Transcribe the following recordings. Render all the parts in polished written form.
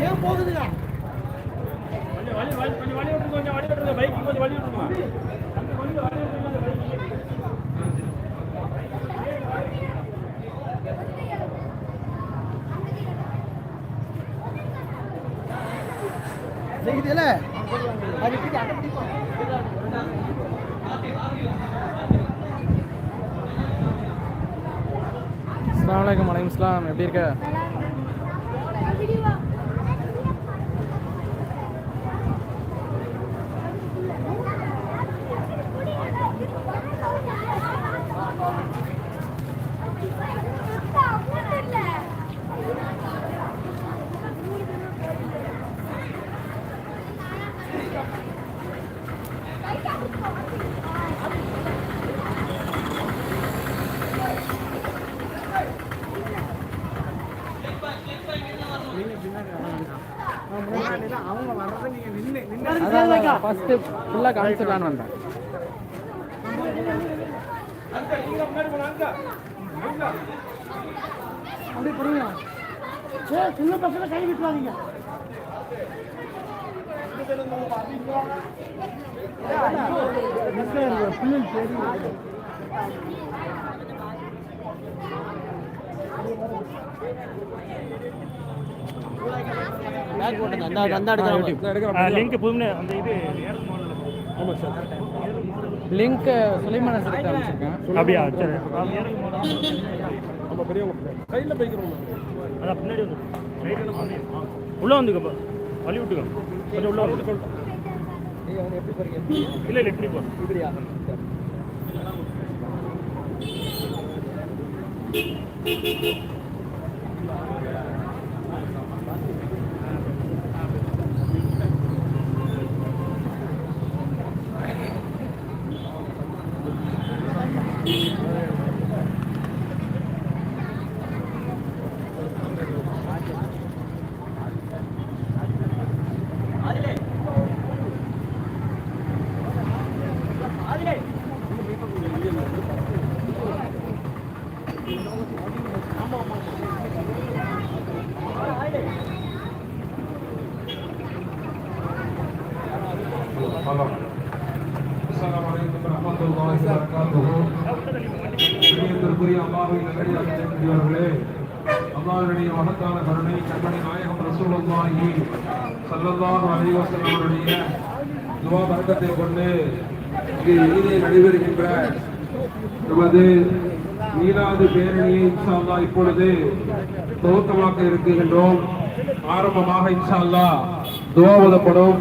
ஏன் போகுதுங்க? செய்தியில அஸ்ஸலாமு அலைக்கும். வலைக்கும் இஸ்லாம். எப்படி இருக்க? அவங்க வர்றது நீங்க நின்று ஃபர்ஸ்ட் ஃபுல்லாக காமிச்சிடலான்னு வந்தேன். அப்படி பண்ணுங்க. சின்ன பசங்க கை விட்டுவாங்க. லிங்க் புதுமே அந்த இது ஆமாம் சார். லிங்க் சுலைமான சார் அனுப்பிச்சிருக்கேன். அப்படியா? சரி. நம்ம பெரியவங்க கையில் போய்க்கிறோம். அதான் பின்னாடி வந்து உள்ளே வந்துக்கப்பா வழி விட்டுக்கோ. கொஞ்சம் உள்ளே வந்து நீங்கள் வந்து எப்படி போகிறீங்க? இல்லை இல்லை எப்படி போகிறோம் இப்படியா? அல்லாஹ்வுடைய மகத்தான கருணை கண்மணி நாயகம் ரசூலுல்லாஹி ஸல்லல்லாஹு அலைஹி வஸல்லம் அவருடைய துஆ பரக்கத்தை கொண்டு இங்கே ஈதில் நடைபெறுகின்ற நமது மீலாது பேரணியை இன்ஷா அல்லாஹ் இப்பொழுது துவக்கமாக்க இருக்கின்றோம். ஆரம்பமாக இன்ஷா அல்லாஹ் துஆ ஓதப்படும்.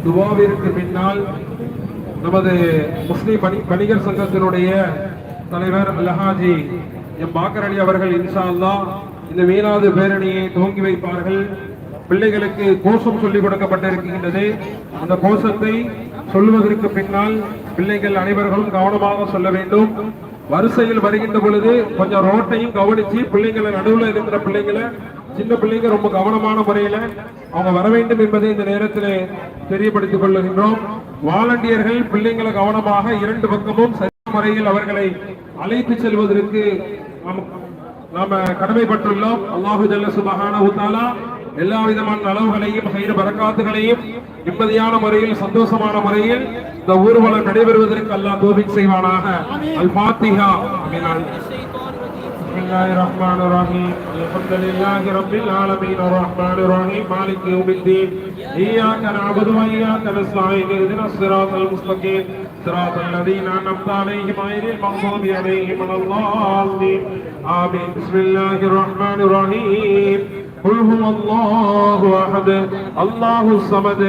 துஆவிற்கு பின்னால் நமது முஸ்லிம் வணிகர் சங்கத்தினுடைய தலைவர் அல்ஹாஜி எம் பாக்கர் அலி அவர்கள் இன்ஷா அல்லாஹ் இந்த மீலாது பேரணியை துவங்கி வைப்பார்கள். பிள்ளைகளுக்கு கோஷம் சொல்லிக் கொடுக்கப்பட்டிருக்கின்றது. அந்த கோஷத்தை சொல்வதற்கு பின்னால் பிள்ளைகள் அனைவர்களும் கவனமாக சொல்ல வேண்டும். வரிசையில் வருகின்ற பொழுது கொஞ்சம் ரோட்டையும் கவனிச்சு பிள்ளைங்களை நடுவில் இருக்கிற பிள்ளைங்களை சின்ன பிள்ளைங்க ரொம்ப கவனமான முறையில அவங்க வர வேண்டும் என்பதை இந்த நேரத்தில் தெரியப்படுத்திக் கொள்ளுகின்றோம். வாலண்டியர்கள் பிள்ளைங்களை கவனமாக இரண்டு பக்கமும் சரியான முறையில் அவர்களை அழைத்து செல்வதற்கு நாம கடமைப்பட்டுள்ளோம். அல்லாஹு ஜல்ல சுப்ஹானஹு வ தஆலா எல்லா விதமான நலவுகளையும் ஹைர் பரக்காத்துகளையும் நிம்மதியான முறையில் சந்தோஷமான முறையில் இந்த ஊர்வலம் நடைபெறுவதற்கு அல்லாஹ் தௌஃபீக் செய்வானாக. அல் ஃபாத்திஹா. ஆமீன். பிஸ்மில்லாஹிர் ரஹ்மானிர் ரஹீம். அல்ஹம்துலில்லாஹி ரப்பில் ஆலமீன் அர்ரஹ்மானிர் ரஹீம் மாலிகி யௌமிddin இய்யாக நஅபுது வ இய்யாக நஸ்தஈன் இஹ்தினஸ் ஸிராத்தல் முஸ்தகீம் ஸிராத்தல் லதீன அன்அம்த அலைஹிம் கய்ரில் மக்தூபி அலைஹிம் வலல்லாஹீன். ஆமீன். பிஸ்மில்லாஹிர் ரஹ்மானிர் ரஹீம். قل هو الله احد الله الصمد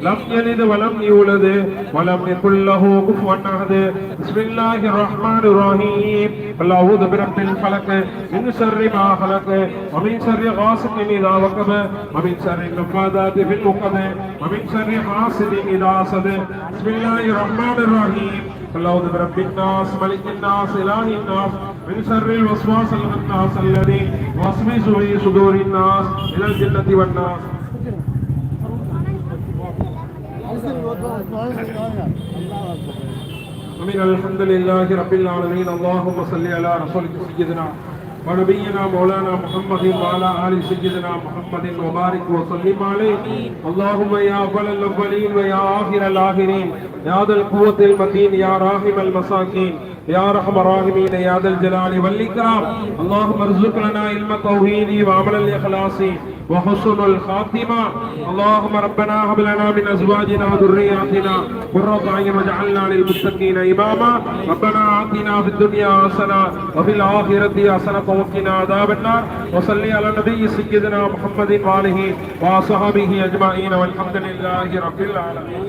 لم يلد ولم يولد ولم يكن له كفوا احد بسم الله الرحمن الرحيم قل اعوذ برب الفلق من شر ما خلق ومن شر غاسق اذا وقب ومن شر النفاثات في العقد ومن شر حاسد اذا حسد بسم الله الرحمن الرحيم قل اعوذ برب الناس ملك الناس اله الناس من شر الوسواس الخناس الذي يوسوس في صدور الناس من الجنة والناس. آمين. الحمد لله رب العالمين. اللهم صل على رسولك سيدنا ونبينا مولانا محمد وعلى آل سيدنا محمد وبارك وسلم عليه. اللهم يا أول الأولين ويا آخر الآخرين يا ذا القوة المتين يا راحم المساكين يا ارحم الراحمين يا ذا الجلال والاكرام. اللهم ارزق لنا علم التوحيد وعمل الاخلاص وحسن الخاتمه. اللهم ربنا هب لنا من ازواجنا وذرياتنا قرة اعين واجعلنا للمتقين اماما. ربنا آتنا في الدنيا حسنه وفي الاخره حسنه وقنا عذاب النار. وصل على النبي سيدنا محمد وآله وصحبه اجمعين والحمد لله رب العالمين.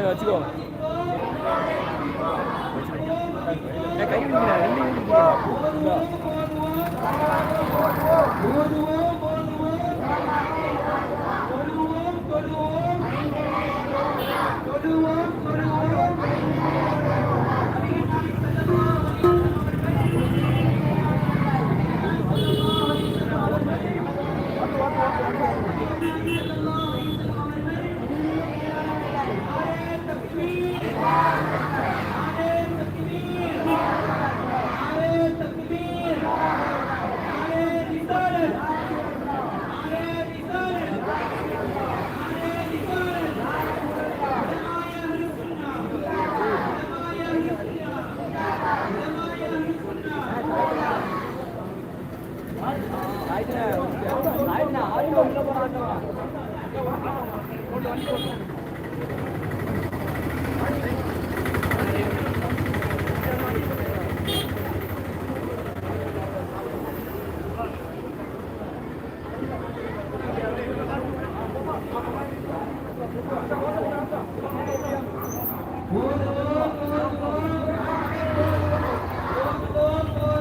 வச்சுக்கோ கை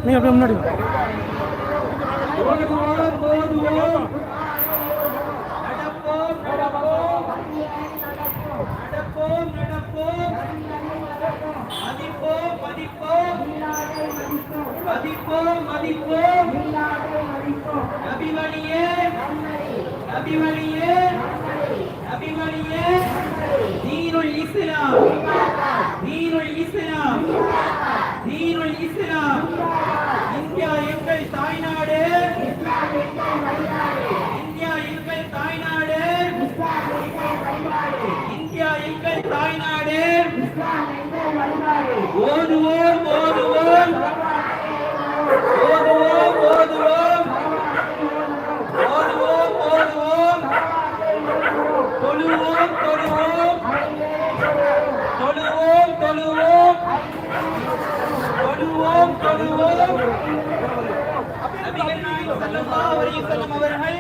நீ அப்படியே முன்னாடி இந்தியா எங்கள் தாய்நாடு, இந்தியா எங்கள் தாய்நாடு, இந்தியா எங்கள் தாய்நாடு. ஓதுவோம் ஓதுவோம் ஓதுவோம் ஓதுவோம் ஓதுவோம் ஓதுவோம் தொழுவோம் தொழுவோம் தொழுவோம் தொழுவோம் தொழுவோம் தொழுவோம். நபிகள் ஸல்லல்லாஹு அலைஹி வஸல்லம் அவர்கள்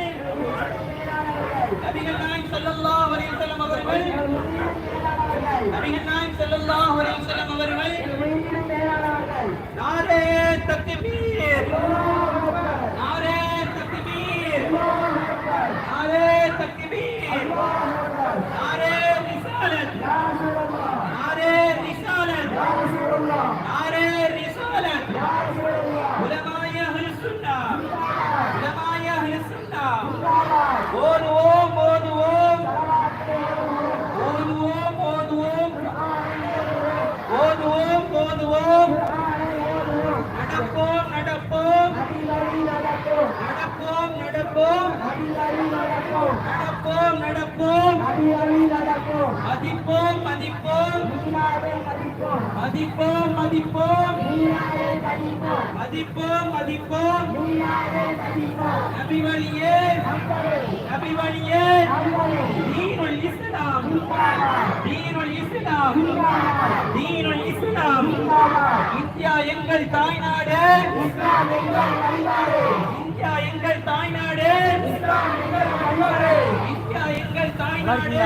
நபிகள் நாயகம் ஸல்லல்லாஹு அலைஹி வஸல்லம் அவர்கள் நபிகள் நாயகம் ஸல்லல்லாஹு அலைஹி வஸல்லம் அவர்கள் நாரே தக்பீர் நாரே தக்பீர் நாரே தக்பீர் நாரே ரிசாலத் நாரே ரிசாலத் நாரே ரிசாலத் உலமாய அஹ்லுஸ் சுன்னah உலமாய அஹ்லுஸ் சுன்னah ஓதுவோம் ஓதுவோம் ஓதுவோம் ஓதுவோம் ஓதுவோம் ஓதுவோம் நடப்போம் நடப்போம் நடப்போம் நடப்போம் நடப்போம் நடப்போம் மதிப்போம் மதிப்போம் மதிப்போம் மதிப்போம் மதிப்போம் மதிப்போம் நபி வழியே நபி வழியே தீனுல் இஸ்லாம் தீனுல் இஸ்லாம் தீனுல் இஸ்லாம் இந்தியா எங்கள் தாய்நாடு இந்தியா எங்கள் தாய்நாடு இந்தியா எங்கள் தாய்நாடு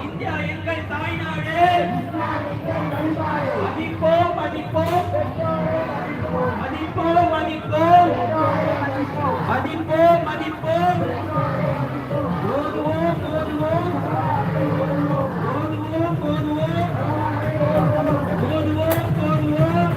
இந்தியா எங்கள் தாய்நாடு மதிப்போம் மதிப்போம் மதிப்போம் மதிப்போம் மதிப்போம் மதிப்போம் ஓதுவோம் ஓதுவோம் ஓதுவோம் ஓதுவோம் ஓதுவோம் ஓதுவோம்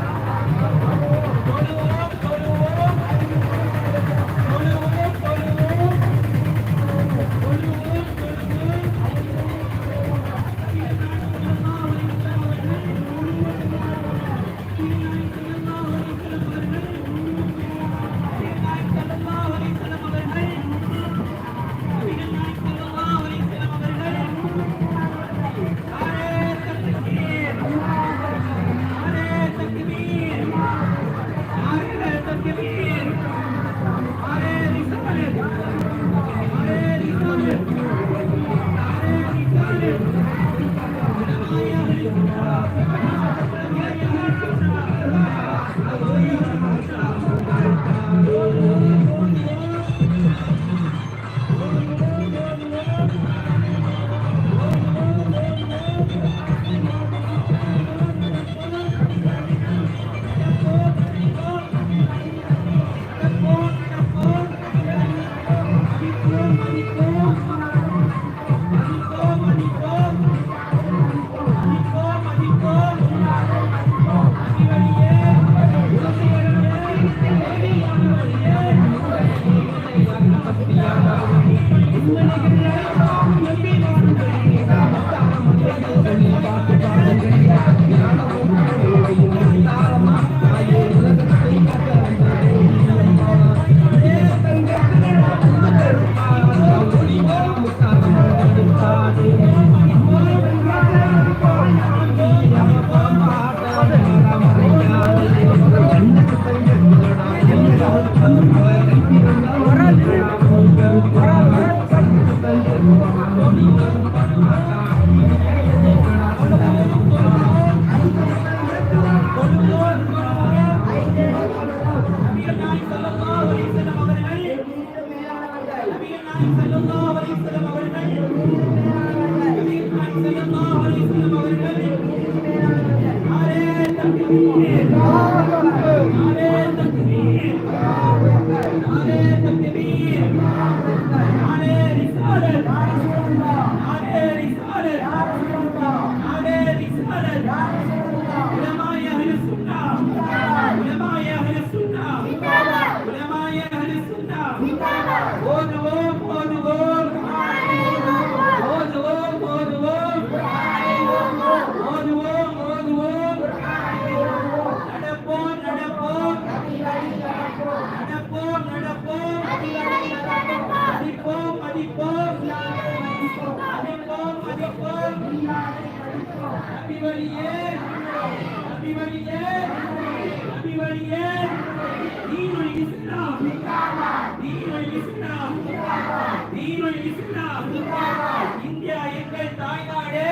இந்தியா எங்கள் தாய்நாடு,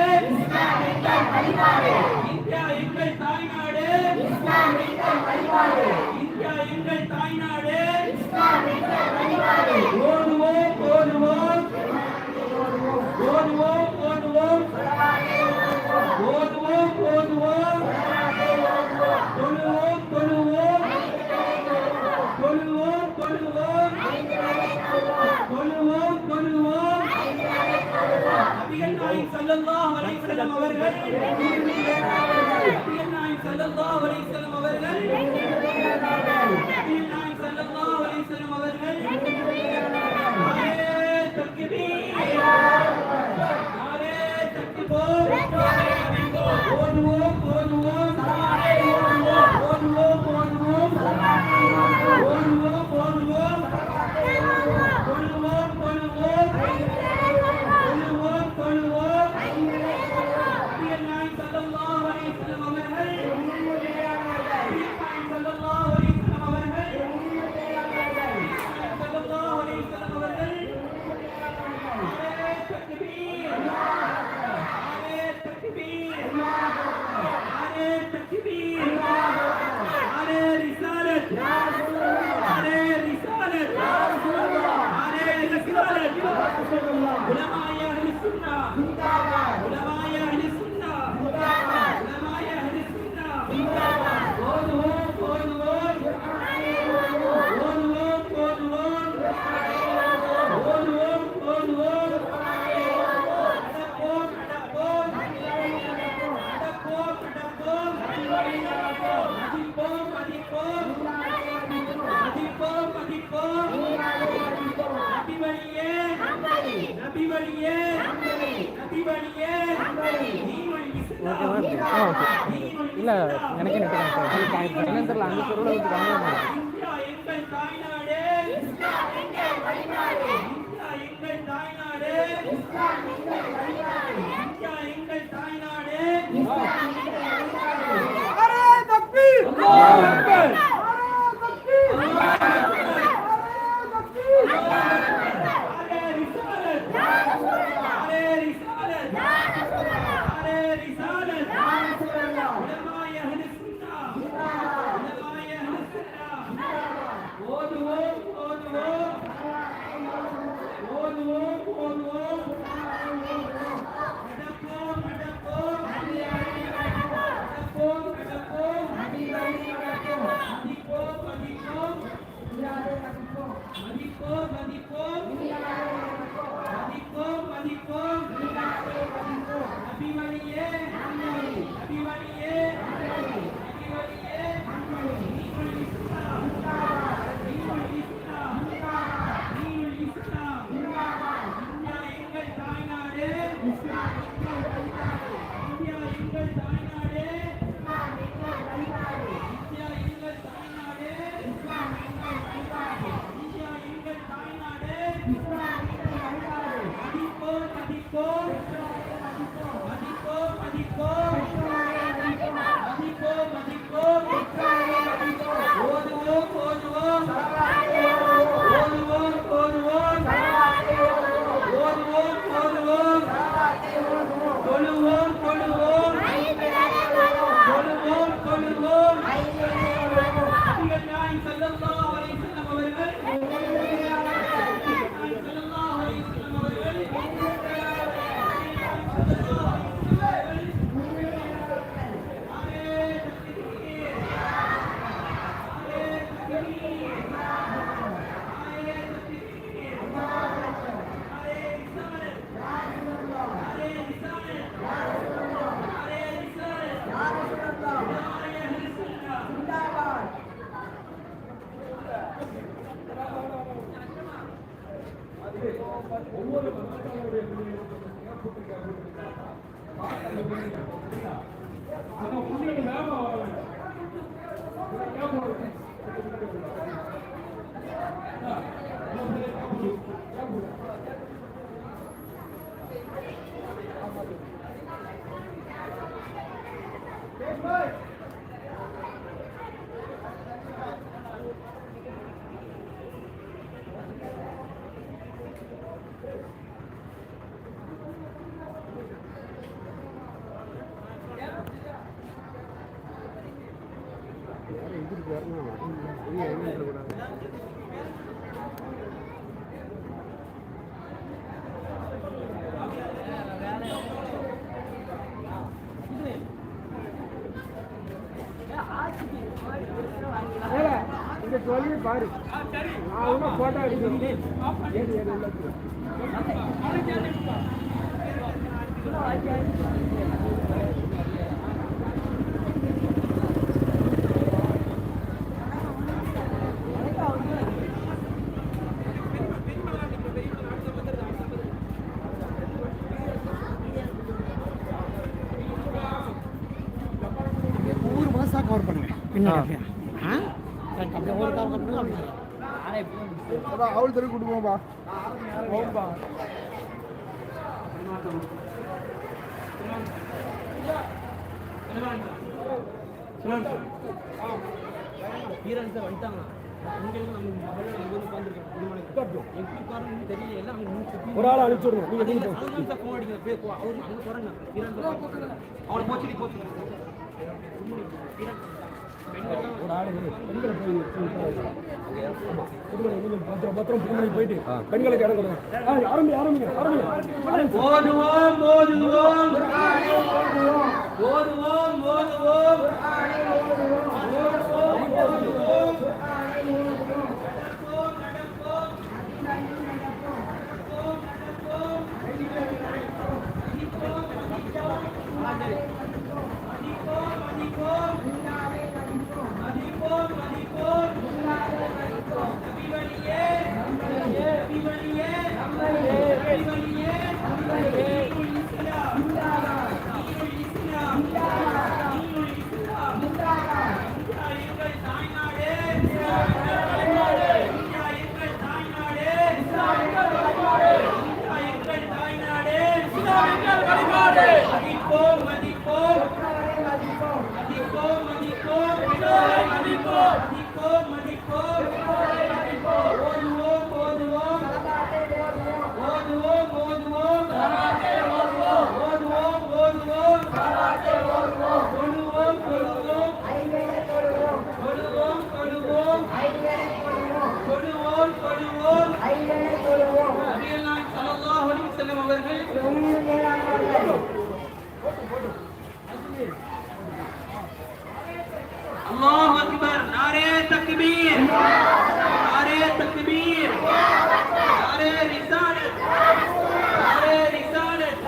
இந்தியா எங்கள் தாய்நாடு, இந்தியா எங்கள் தாய்நாடு. வஸல்லம் அவர்கள் நபிகள் நாயகம் ஸல்லல்லாஹு அலைஹி வஸல்லம் அவர்கள் நபிகள் நாயகம் ஸல்லல்லாஹு அலைஹி வஸல்லம் அவர்கள் நாரே தக்பீர் நாரே தக்பீர் ஓதுவோம் ஓதுவோம் ஓதுவோம் ஓதுவோம் இல்லை எனக்கே நினைக்கிறேன் சார் என்னன்னு தெரியல அந்த தெருவில் வந்து வாங்க சொல்லி பாரு நான் போட்டோ எடுக்கிறேன் ஒவ்வொரு மாதம் கவர் பண்ணுங்க பின்னாடி அப்படியே ஒரு கவர் பண்ணுங்க அவள் தெரு கூட்டு போப்பா போப்பா வீரன் சார் வந்துட்டாங்க உங்களுக்கு நம்ம உட்காந்துருக்கோம் தெரியல எல்லாம் ஒரு ஆள் அனுப்பிச்சு விடுங்க. ஃபோன் அடிக்கிற அவர் அங்கே போறாங்க வீரன் அவனை போச்சு போச்சு ஒரு ஆள் பெண்களை போய் பத்திரம் பெண்களுக்கு போயிட்டு பெண்களுக்கு இடம் கொடுங்க. ஆரம்பிங்க. ஓதுவோம் ஓதுவோம் ஓதுவோம் ஓதுவோம் अल्लाहु अकबर नारे तकबीर नारे तकबीर नारे रिसालत नारे रिसालत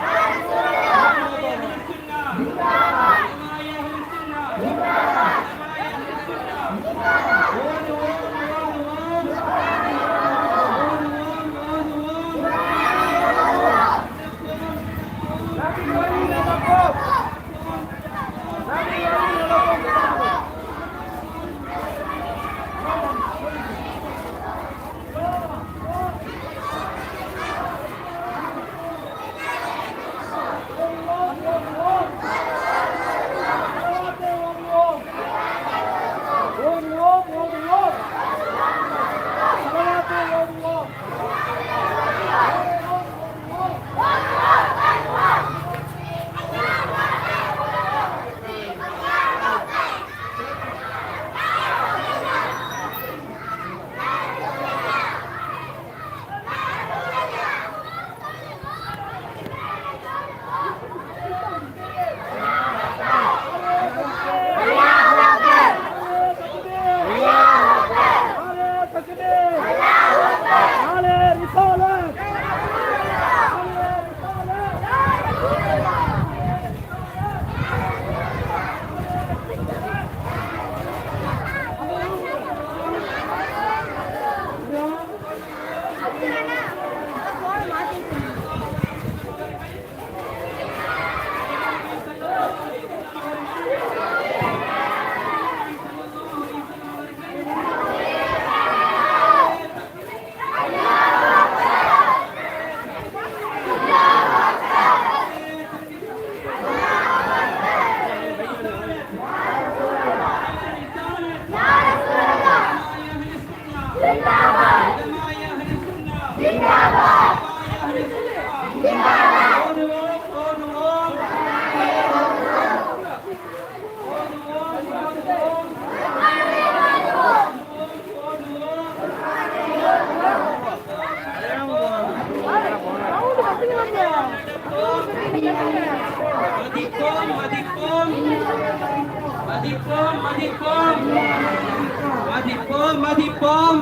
மதிப்போம்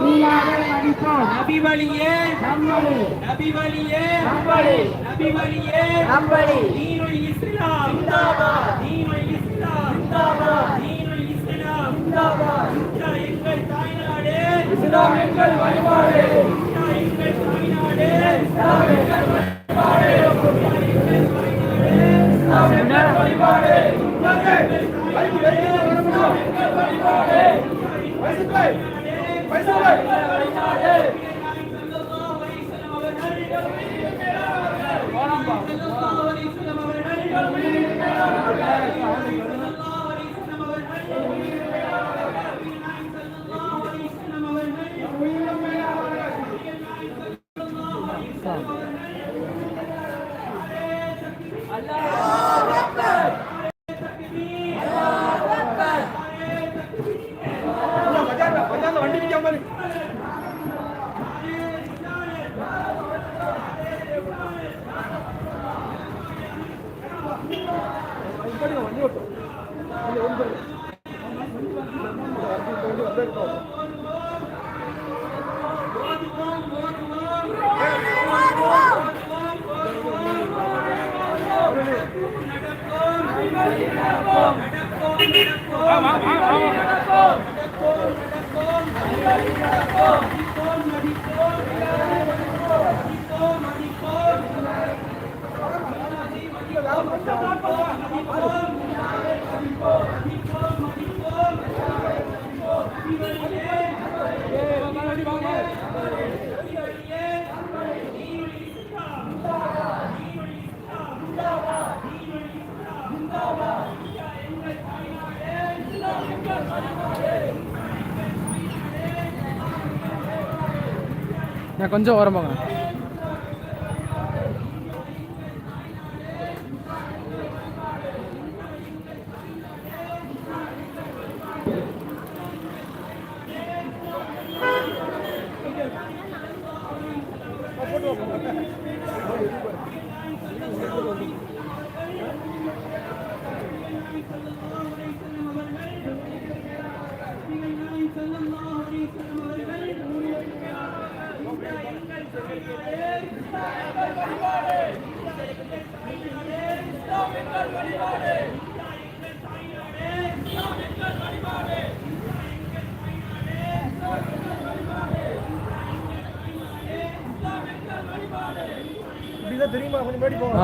நபி வழியே நபி வழியே நபி வழியே தீனுல் இஸ்லாம் தீனுல் இஸ்லாம் தீனுல் இஸ்லாம் எங்கள் தாய்நாடு இஸ்லாம் எங்கள் வழிபாடு எங்கள் தாய்நாடு இஸ்லாம் எங்கள் வழிபாடு இஸ்லாம் எங்கள் வழிபாடு நான் கொஞ்சம் ஓரம் போங்க. தெரியுமா கொஞ்சம் மேடி போங்க.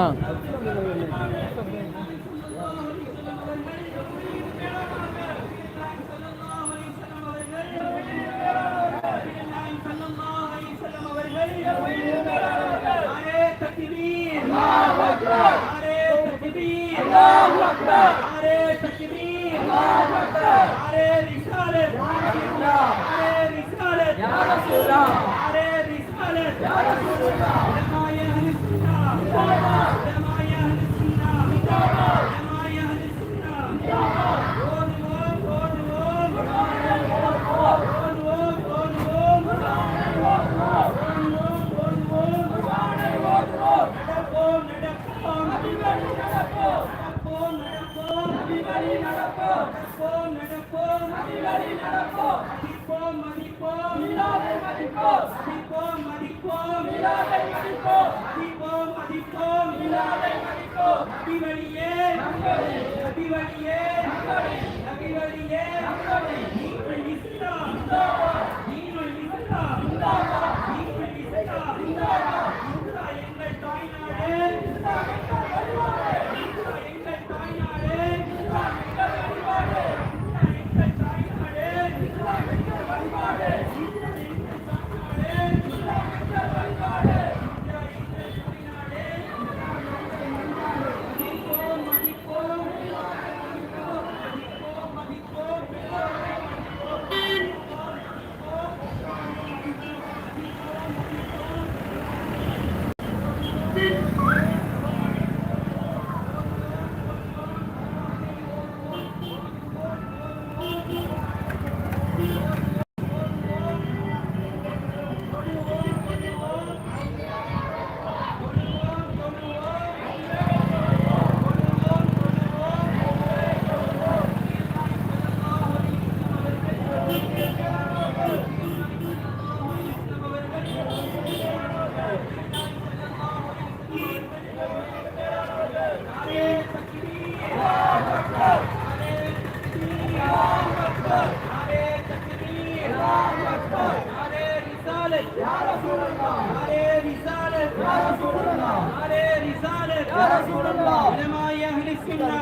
رسالت يا رسول الله نعرہ رسالت يا رسول الله نعرہ رسالت يا رسول الله علماء اهل السنه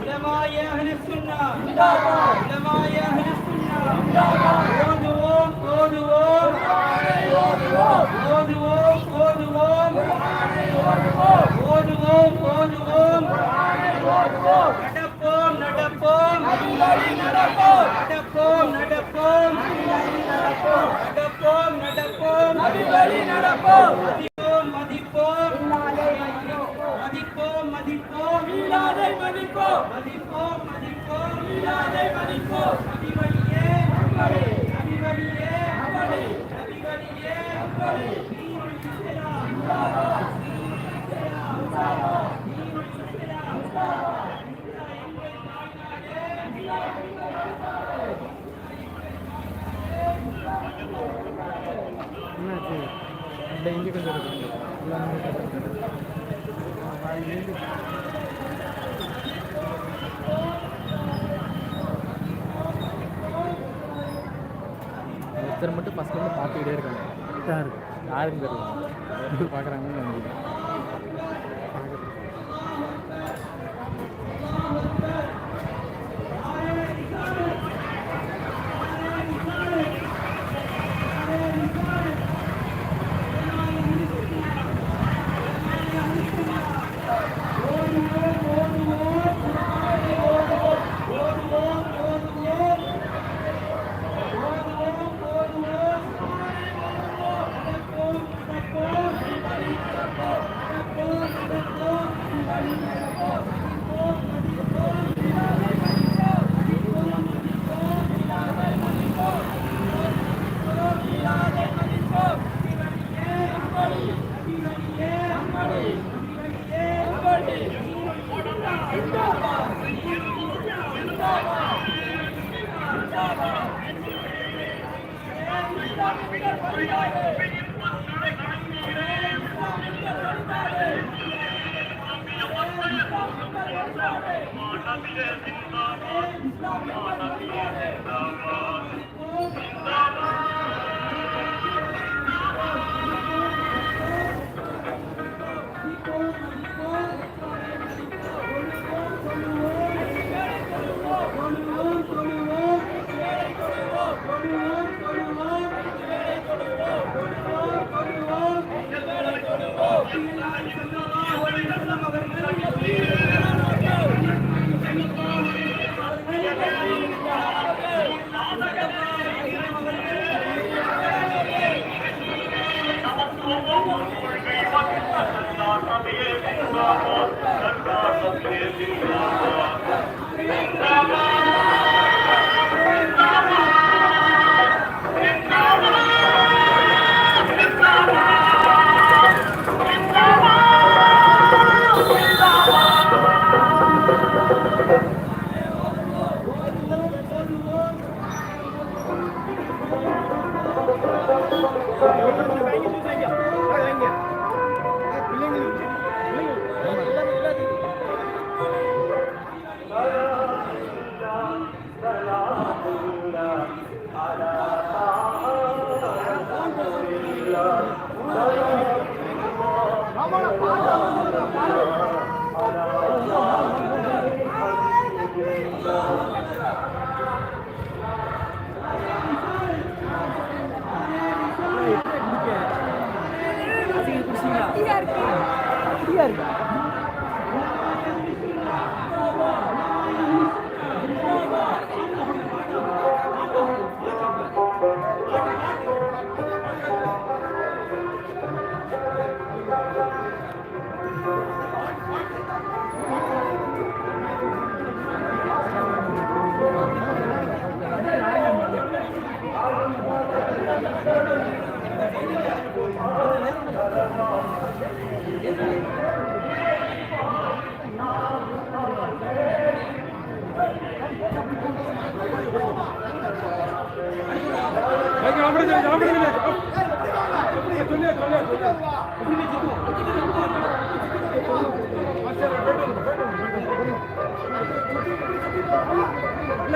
علماء اهل السنه علماء اهل السنه ஓதுவோம் ஓதுவோம் ஓதுவோம் ஓதுவோம் ஓதுவோம் ஓதுவோம் நடப்போம் நடப்போம் நடப்போம் நடப்போம் நடப்போம் நடப்போம் நடப்போம் மதிப்போம் மதிப்போம் மதிப்போம் மீளாதை மதிப்போம் மதிப்போம் மதிப்போம் மீளாதை மதிப்போம் நபிவழியே நபிவழியே நபிவழியே தீனுல் இஸ்லாம் என்னாச்சு அப்படியே இங்கே கொஞ்சம் இருக்கு ஒருத்தர் மட்டும் ஃபஸ்ட்லேருந்து பார்த்துக்கிட்டே இருக்காங்க யாரு யாருன்னு தெரியல பார்க்குறாங்கன்னு நினைக்கிறேன்.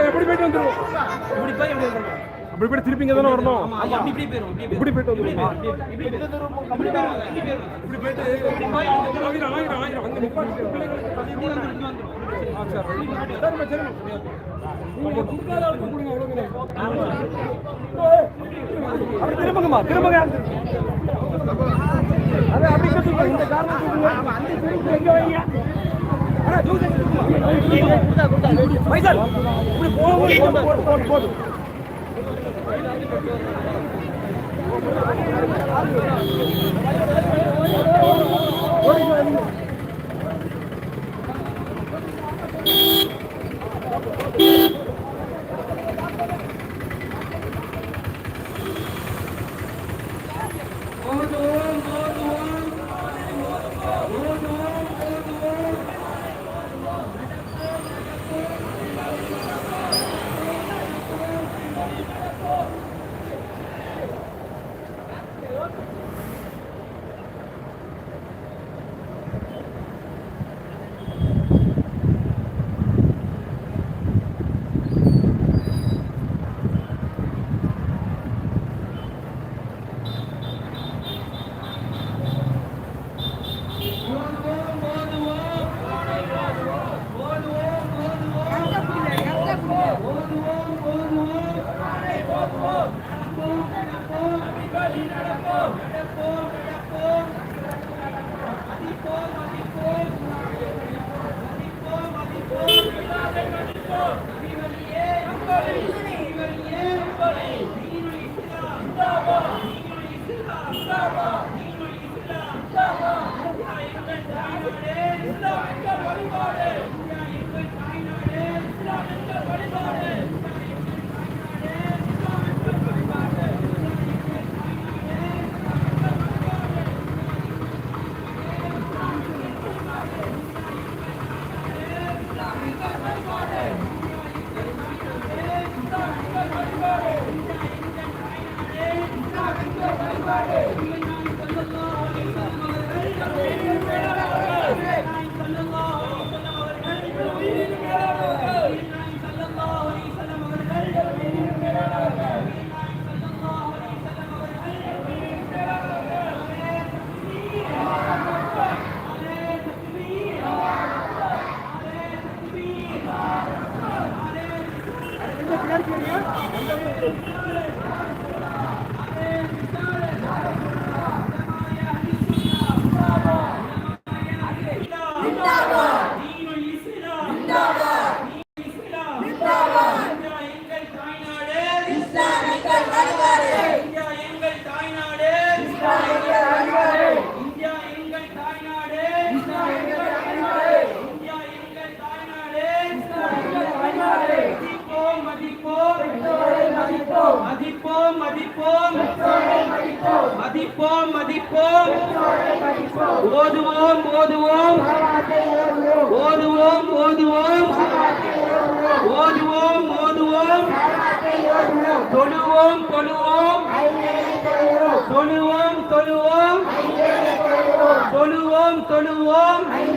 எப்படி போயிட்டு வந்துருவோம் இப்படி போய் எப்படி வந்துருவோம் அப்படி போய் திருப்பி இங்க தானே வரணும். ஆமா அப்படி இப்படி போயிரும் இப்படி போயிட்டு வந்து இப்படி இந்த தூரம் அப்படி போயிரும் இப்படி போயிட்டு ஆயிரம் அங்க நிப்பாட்டி திரும்பங்கம்மா திரும்பங்க. அது அப்படி சொல்லுங்க. இந்த காரணம் எங்க வைங்க பைசல் இப்படி போதும்.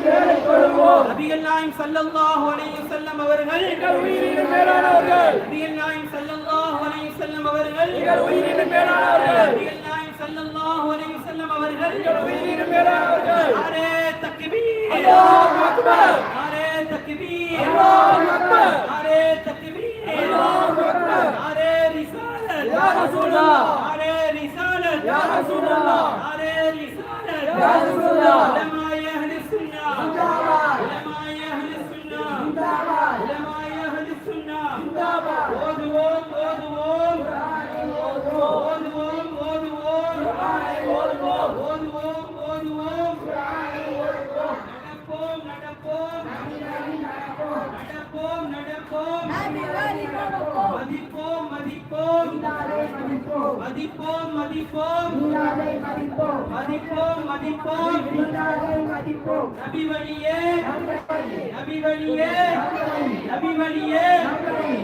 நபிகள் நாயகம் ஸல்லல்லாஹு அலைஹி வஸல்லம் அவர்கள் எங்கள் உயிரினும் மேலானவர்கள். நபிகள் நாயகம் ஸல்லல்லாஹு அலைஹி வஸல்லம் அவர்கள் எங்கள் உயிரினும் மேலானவர்கள். நபிகள் நாயகம் ஸல்லல்லாஹு அலைஹி வஸல்லம் அவர்கள் எங்கள் உயிரினும் மேலானவர்கள். அரே தக்பீர் அல்லாஹு அக்பர். அரே தக்பீர் அல்லாஹு அக்பர். அரே தக்பீர் அல்லாஹு அக்பர். அரே ரிசாலத் யா ரசூலல்லாஹ். அரே ரிசாலத் யா ரசூலல்லாஹ். அரே ரிசாலத் யா ரசூலல்லாஹ். உலமாய அஹ்லி சுன்னah ஜிந்தாபாத். உலமாய அஹ்லி சுன்னah ஜிந்தாபாத். உலமாய அஹ்லி சுன்னah ஜிந்தாபாத். ஓதுவோம் ஓதுவோம் குர்ஆனை ஓதுவோம். ஓதுவோம் ஓதுவோம் குர்ஆனை ஓதுவோம். ஓதுவோம் ஓதுவோம் குர்ஆனை ஓதுவோம். நடப்போம் நடப்போம் நடப்போம் நடப்போம் மதிப்போம் மதிப்போம் மதிப்போம் மதிப்போம் மதிப்போம் மதிப்போம் நபி வழியே நபி வழியே நபி வழியே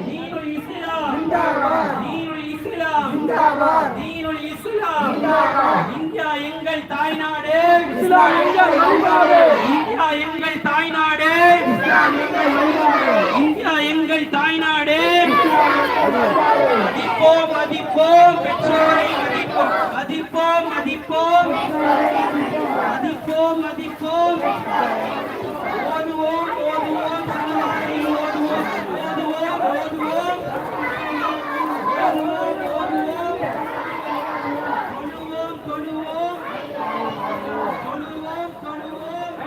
தீனுல் இஸ்லாம் தீனுல் இஸ்லாம் தீனுல் இஸ்லாம். இந்தியா எங்கள் தாய்நாடு. இந்தியா எங்கள் தாய்நாடு. இந்தியா எங்கள் தாய்நாடு. மதிப்போம் மதிப்போம் பெற்றோரை மதிப்போம் மதிப்போம் மதிப்போம் மதிப்போம் மதிப்போம் ஓதுவோம் ஓதுவோம் சனவாரி ஓதுவோம் ஓதுவோம் ஓதுவோம் ஓதுவோம் ஓதுவோம் தொழுவோம் தொழுவோம் தொழுவோம்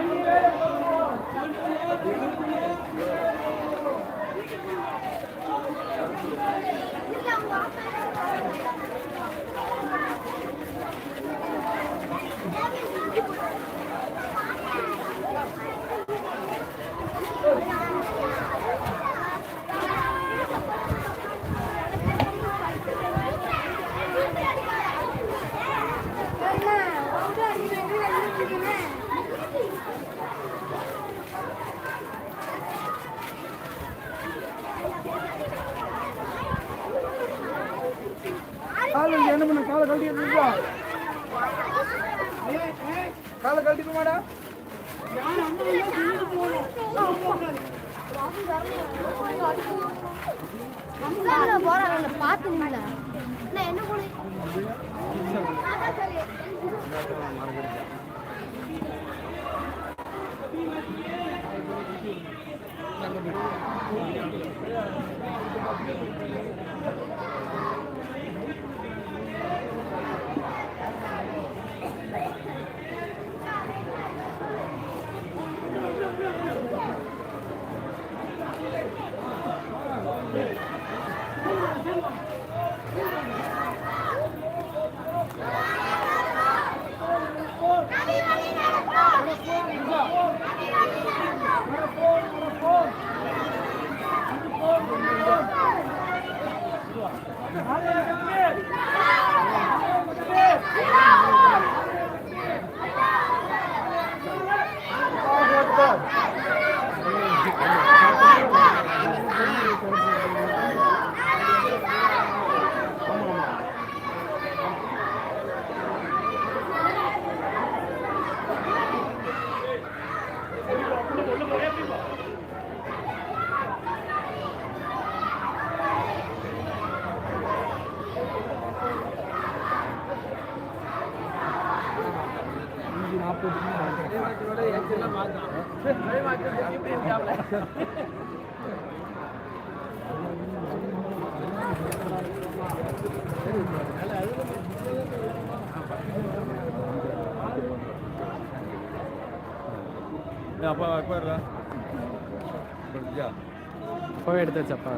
என்ன பண்ண காலை கழட்டிடுறா காலை கழட்டிக்குமாடா போறாங்க பாத்துங்களா என்ன கூட அப்பா போயிடுறா போய் எடுத்து வச்சப்பா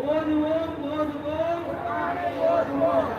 ஓதுவோம் ஓதுவோம் ஓதுவோம்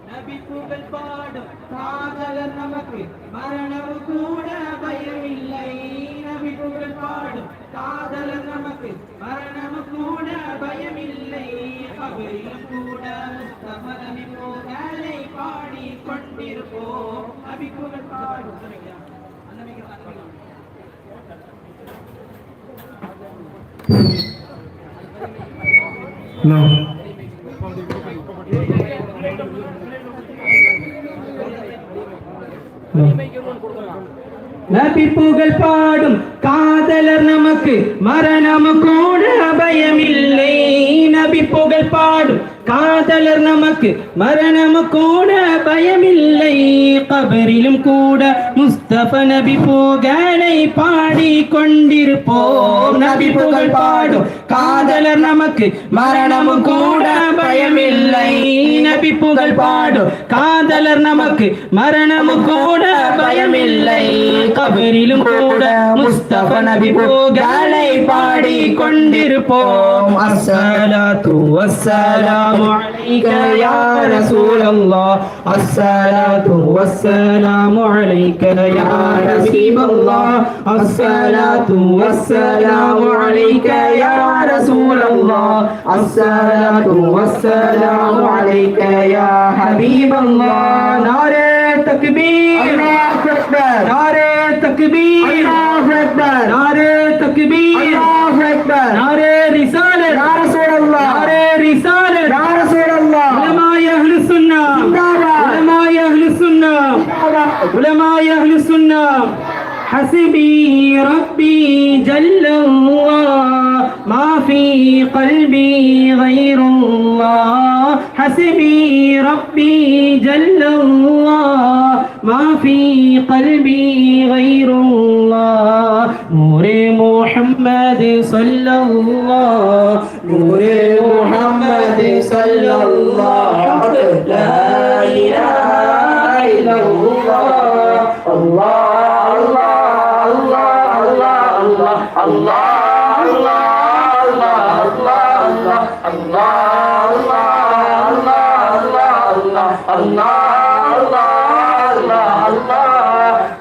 நபிப்புகள் பாடும் காதலர் நமக்கு மரணம் கூட பயமில்லை. நபிப்புகள் பாடும் காதலர் நமக்கு மரணம் கூட பயமில்லை கபரிலும் கூட முஸ்தபா நபி புகழை பாடி கொண்டிருப்போம் நபி புகழ் பாடும் நபி புகழ் பாடும் காதலர் நமக்கு மரணம் கூட பயமில்லை நபி புகழ் பாடும் காதலர் நமக்கு மரணம் கூட பயமில்லை கபரிலும் கூட முஸ்தபா நபி புகழை பாடி கொண்டிருப்போம் நபி புகழ் பாடும் காதலர் நமக்கு மரணம் கூட பயமில்லை நபி புகழ் பாடும் காதலர் நமக்கு மரணம் கூட பயமில்லை கபரிலும் கூட முஸ்தபா நபி புகழை பாடி கொண்டிருப்போம் அஸ்ஸலாத்து வஸ்ஸலாமு அலைக யா ரசூலல்லாஹ் அஸ்ஸலாத்து வஸ்ஸலாமு அலைக யா ஹபீபல்லாஹ் அஸ்ஸலாத்து வஸ்ஸலாமு அலைக யா ரசூலல்லாஹ் அஸ்ஸலாத்து வஸ்ஸலாமு அலைக யா ஹபீபல்லாஹ் நாரே தக்பீர் அல்லாஹு அக்பர் நாரே தக்பீர் அல்லாஹு அக்பர் நாரே தக்பீர் அல்லாஹு அக்பர் நாரே ரிசாலத் யா ரசூலல்லாஹ் நாரே ரிசாலத் யா ரசூலல்லாஹ் உலமாய் அஹ்லுஸ் சுன்னah ஜிந்தாபாத் உலமாய் அஹ்லுஸ் சுன்னah ஜிந்தாபாத் உலமாய் அஹ்லுஸ் சுன்னah حسبي ربي جل الله ما في قلبي غير الله حسبي ربي جل الله ما في قلبي غير الله نور محمد صلى الله نور محمد صلى الله لا إله إلا الله الله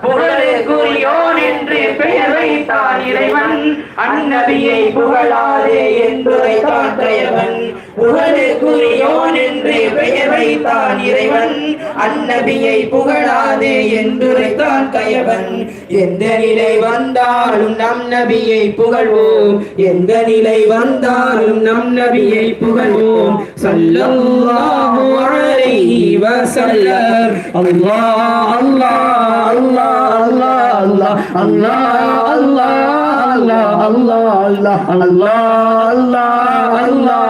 புகழுக்குரியோன் என்று பெயர் வைத்தான் இறைவன் அந்நபியை புகழாதே என்பதைத்தான் கயவன் புகழுக்குரியோன் என்று பெயர் வைத்தான் இறைவன் அந்நபியை புகழாதே என்றுரைத்தான் கயவன் எந்த நிலை வந்தாலும் நம் நபியை புகழ்வோம் எந்த நிலை வந்தாலும் நம் நபியை புகழ்வோம் ஸல்லல்லாஹு அலைஹி வஸல்லம் அல்லாஹ் அல்லாஹ் அல்லாஹ் அல்லாஹ் அல்லாஹ் அல்லாஹ் அல்லாஹ் அல்லாஹ் அல்லாஹ்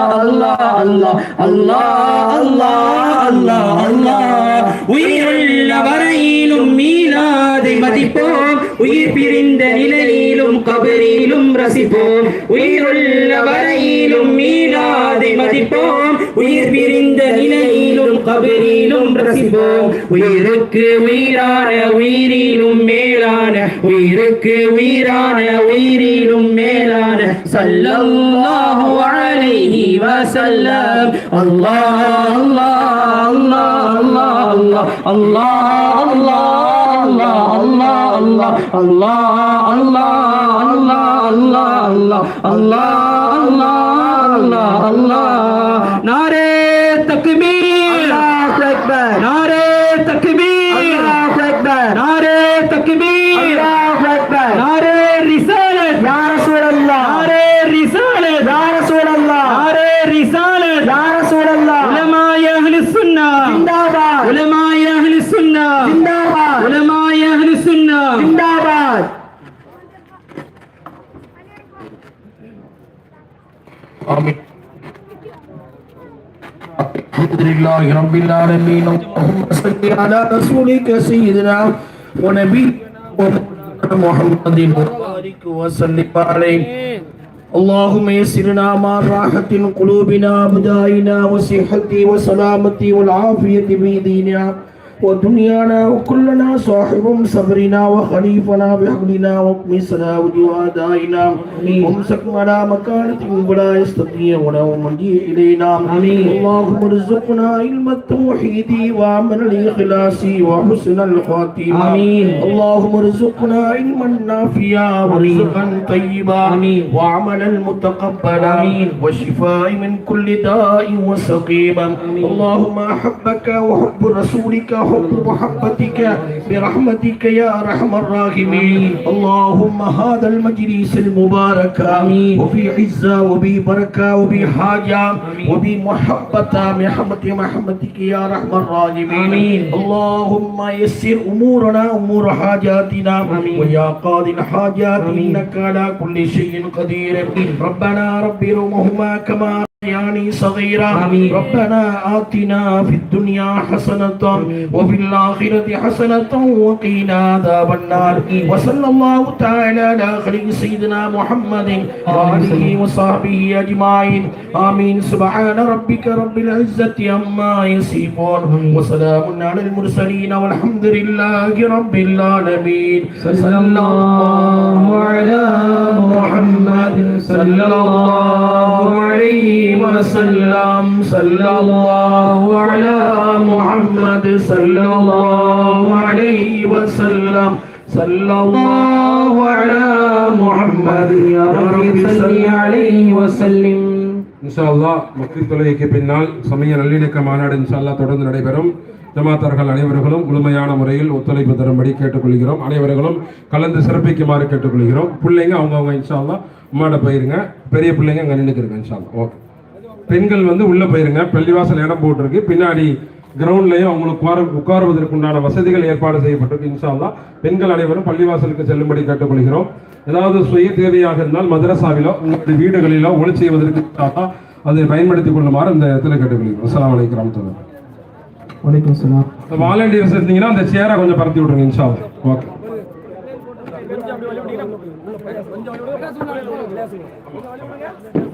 அல்லாஹ் அல்லாஹ் அல்லாஹ் அல்லாஹ் உயிருள்ள வரையிலும் மீளாதை மதிப்போம் உயிர் பிரிந்த நிலையிலும் கபரிலும் ரசிப்போம் உயிருள்ள வரையிலும் மீளாதை மதிப்போம் உயிர் பிரிந்த நிலையிலும் கபரிலும் ரசிப்போம் உயிருக்கு உயிரான உயிரிலும் மேலான உயிருக்கு உயிரான உயிரிலும் மேலான ஸல்லல்லாஹு அலைஹி வஸல்லம் அல்லாஹ் அல்லாஹ் அல்லாஹ் அல்லாஹ் அல்லாஹ் அல்லாஹ் அல்லாஹ் அல்லாஹ் அல்லாஹ் அல்லாஹ் அல்லாஹ் அல்லாஹ் அல்லாஹ் நாரே தக்பீர் அல்லாஹு அக்பர் நாரே தக்பீர் அல்லாஹு அக்பர் நாரே தக்பீர் அல்லாஹு அக்பர் நாரே ரிசாலத் யா ரசூலல்லாஹ் நாரே ரிசாலத் யா ரசூலல்லாஹ் நாரே ரிசாலத் யா ரசூலல்லாஹ் உலமாய் அஹ்லுஸ் சுன்னah ஜிந்தாபாத் உலமாய் அஹ்லுஸ் சுன்னah ஜிந்தாபாத் உலமாய் அஹ்லுஸ் சுன்னah ஜிந்தாபாத் ஆமீன் அல்ஹம்துலில்லாஹி ரப்பில் ஆலமீன் اللهم صل على رسولك سيدنا ونبينا محمد وبارك وسلم عليه اللهم يسرنا ما راحة قلوبنا بدائنا وصحة وسلامة والعافية في ديننا ودنيانا وكلنا صاحب صبرنا وخليفنا بحقنا وقمصنا وجوادائنا وامسك على مكانة ولا يستطيعون ومجيء إلينا اللهم ارزقنا علم التوحيد وعمل الإخلاص وحسن الخاتمة اللهم ارزقنا علما نافعا ورزقا طيبا وعملا متقبلا والشفاء من كل داء وسقيم اللهم أحبك وحب رسولك حب محبتك برحمتك يا أرحم الراحمين اللهم هذا المجلس المبارك وفي عزة وفي بركة وفي حاجة وفي محبتك يا أرحم الراحمين اللهم يسر أمورنا أمور حاجاتنا ويا قاضي الحاجات إنك على كل شيء قدير ربنا رب ارحمهما كما يعني صغيرا ربنا آتنا في الدنيا حسنة وفي الآخرة حسنة وقنا عذاب النار وصلى الله تعالى على خير سيدنا محمد وآله وصحبه أجمعين آمين سبحان ربك رب العزة عما يصفون وسلام على المرسلين والحمد لله رب العالمين صلى الله على محمد صلى الله عليه وسلم صلى الله على محمد صلى الله عليه وسلم صلى الله على محمد يا رب صل عليه وسلم இன்ஷா அல்லாஹ் மக்கள் தொழுகைக்கு பின்னால் சமய நல்லிணக்க மாநாடு இன்ஷா அல்லாஹ் தொடர்ந்து நடைபெறும். ஜமாத்தார்கள் அனைவர்களும் முழுமையான முறையில் ஒத்துழைப்பு தரும்படி கேட்டுக்கொள்கிறோம். அனைவர்களும் கலந்து சிறப்பிக்குமாறு கேட்டுக்கொள்கிறோம். பிள்ளைங்க அவங்கவுங்க இன்ஷா அல்லாஹ் உம்மாட போயிருங்க, பெரிய பிள்ளைங்க அங்கே நின்றுக்குறங்க இன்ஷா அல்லாஹ். ஓகே, பெண்கள் உள்ள போயிருங்க. பள்ளிவாசல் இடம் போட்டிருக்கு, பின்னாடி கிரவுண்ட்லையும் அவங்களுக்கு உட்காருவதற்குண்டான வசதிகள் ஏற்பாடு செய்யப்பட்டிருக்கு. இன்ஷா அல்லாஹ் பெண்கள் அனைவரும் பள்ளிவாசலுக்கு செல்லும்படி கேட்டுக்கொள்கிறோம். ஏதாவது சுய தேவையாக இருந்தால் மதரசாவிலோ உங்களுடைய வீடுகளிலோ ஒளி செய்வதற்கு அதை பயன்படுத்திக் கொள்ளுமாறு இந்த இடத்துல கேட்டுக்கொள்கிறோம். அஸ்ஸலாமு அலைக்கும் வரஹ்மத்துல்லாஹி வலைக்கும் சலாம். வாலண்டியர்ஸ் இருந்தீங்கன்னா அந்த சேரை கொஞ்சம் பரத்தி விட்ருங்க இன்ஷா அல்லாஹ். ஓகே,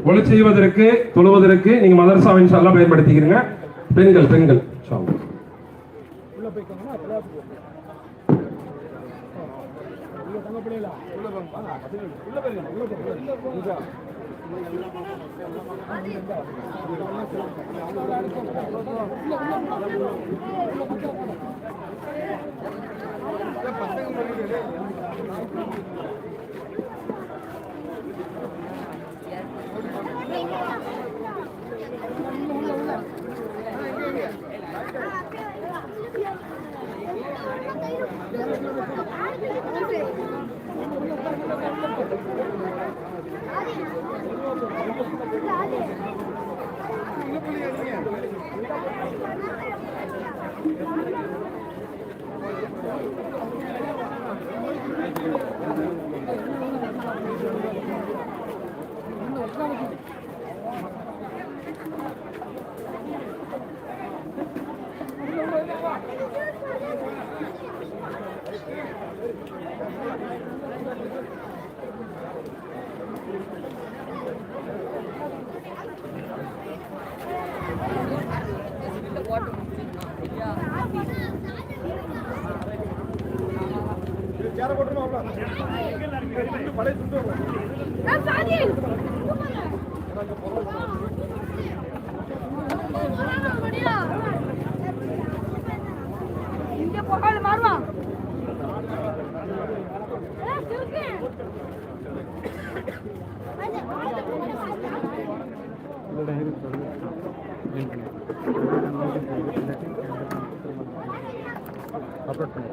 ஒளி செய்வதற்கு தொழுவதற்கு நீங்க மதரசாவை இன்ஷா அல்லாஹ் பயன்படுத்திக்கிறீங்க. பெண்கள் இன்ஷா அல்லாஹ். அப்லோட் பண்ணு.